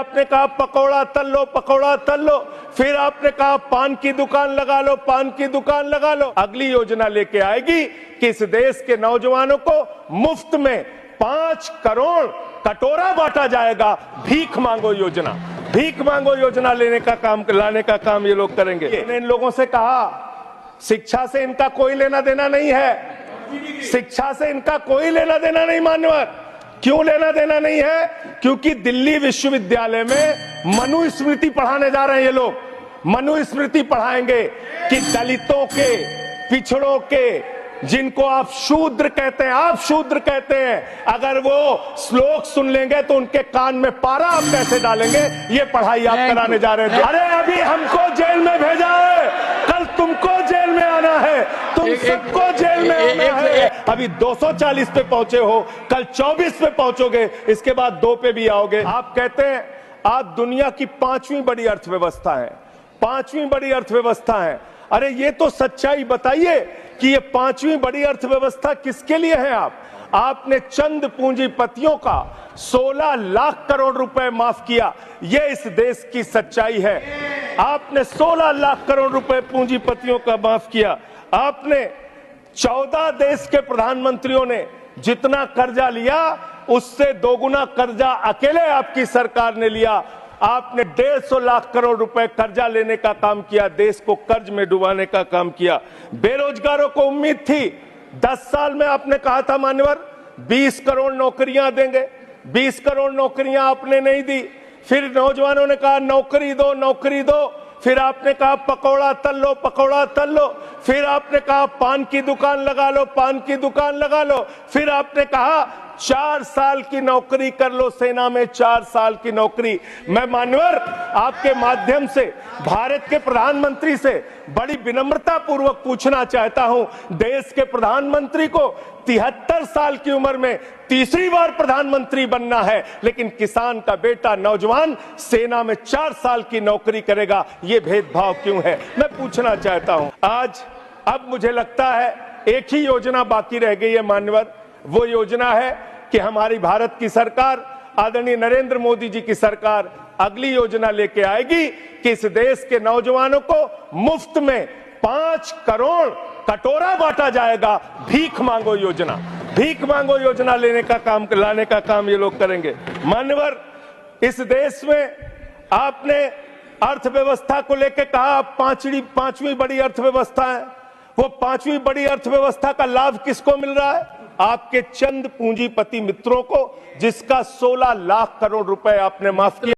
आपने कहा पकौड़ा तल लो, फिर आपने कहा पान की दुकान लगा लो, पान की दुकान लगा लो। अगली योजना लेके आएगी कि इस देश के नौजवानों को मुफ्त में 5 करोड़ कटोरा बांटा जाएगा। भीख मांगो योजना, भीख मांगो योजना लाने का काम ये लोग करेंगे। इन लोगों से कहा शिक्षा से इनका कोई लेना देना नहीं है, शिक्षा से इनका कोई लेना देना नहीं। मान्यवर, क्यों लेना देना नहीं है? क्योंकि दिल्ली विश्वविद्यालय में मनुस्मृति पढ़ाने जा रहे हैं ये लोग। मनुस्मृति पढ़ाएंगे कि दलितों के, पिछड़ों के, जिनको आप शूद्र कहते हैं, आप शूद्र कहते हैं, अगर वो श्लोक सुन लेंगे तो उनके कान में पारा आप कैसे डालेंगे, ये पढ़ाई आप कराने जा रहे हैं। अरे अभी हमको जेल में भेजा है, कल तुमको जेल में आना है, तुम सबको जेल में आना है। अभी 240 पे पहुंचे हो, कल 24 पे पहुंचोगे, इसके बाद 2 पे भी आओगे। आप कहते हैं आप दुनिया की 5वीं बड़ी अर्थव्यवस्था है, 5वीं बड़ी अर्थव्यवस्था है। अरे ये तो सच्चाई बताइए कि ये 5वीं बड़ी अर्थव्यवस्था किसके लिए है? आपने चंद पूंजीपतियों का 16 लाख करोड़ रुपए माफ किया, ये इस देश की सच्चाई है। आपने 16 लाख करोड़ रुपए पूंजीपतियों का माफ किया। आपने 14 देश के प्रधानमंत्रियों ने जितना कर्जा लिया उससे दोगुना कर्जा अकेले आपकी सरकार ने लिया। आपने 150 लाख करोड़ रुपए कर्जा लेने का काम किया, देश को कर्ज में डुबाने का काम किया। बेरोजगारों को उम्मीद थी, 10 साल में आपने कहा था मान्यवर 20 करोड़ नौकरियां देंगे, 20 करोड़ नौकरियां आपने नहीं दी। फिर नौजवानों ने कहा नौकरी दो, नौकरी दो। फिर आपने कहा पकौड़ा तल लो, फिर आपने कहा पान की दुकान लगा लो, पान की दुकान लगा लो। फिर आपने कहा 4 साल की नौकरी कर लो, सेना में 4 साल की नौकरी। मैं मान्यवर आपके माध्यम से भारत के प्रधानमंत्री से बड़ी विनम्रता पूर्वक पूछना चाहता हूं, देश के प्रधानमंत्री को 73 साल की उम्र में तीसरी बार प्रधानमंत्री बनना है, लेकिन किसान का बेटा नौजवान सेना में 4 साल की नौकरी करेगा, ये भेदभाव क्यों है? मैं पूछना चाहता हूं। आज अब मुझे लगता है एक ही योजना बाकी रह गई है मान्यवर, वो योजना है कि हमारी भारत की सरकार, आदरणीय नरेंद्र मोदी जी की सरकार अगली योजना लेके आएगी कि इस देश के नौजवानों को मुफ्त में 5 करोड़ कटोरा बांटा जाएगा। भीख मांगो योजना, भीख मांगो योजना लाने का काम ये लोग करेंगे। मान्यवर, इस देश में आपने अर्थव्यवस्था को लेकर कहा 5वीं बड़ी अर्थव्यवस्था है। वो 5वीं बड़ी अर्थव्यवस्था का लाभ किसको मिल रहा है? आपके चंद पूंजीपति मित्रों को, जिसका 16 लाख करोड़ रुपए आपने माफ किया।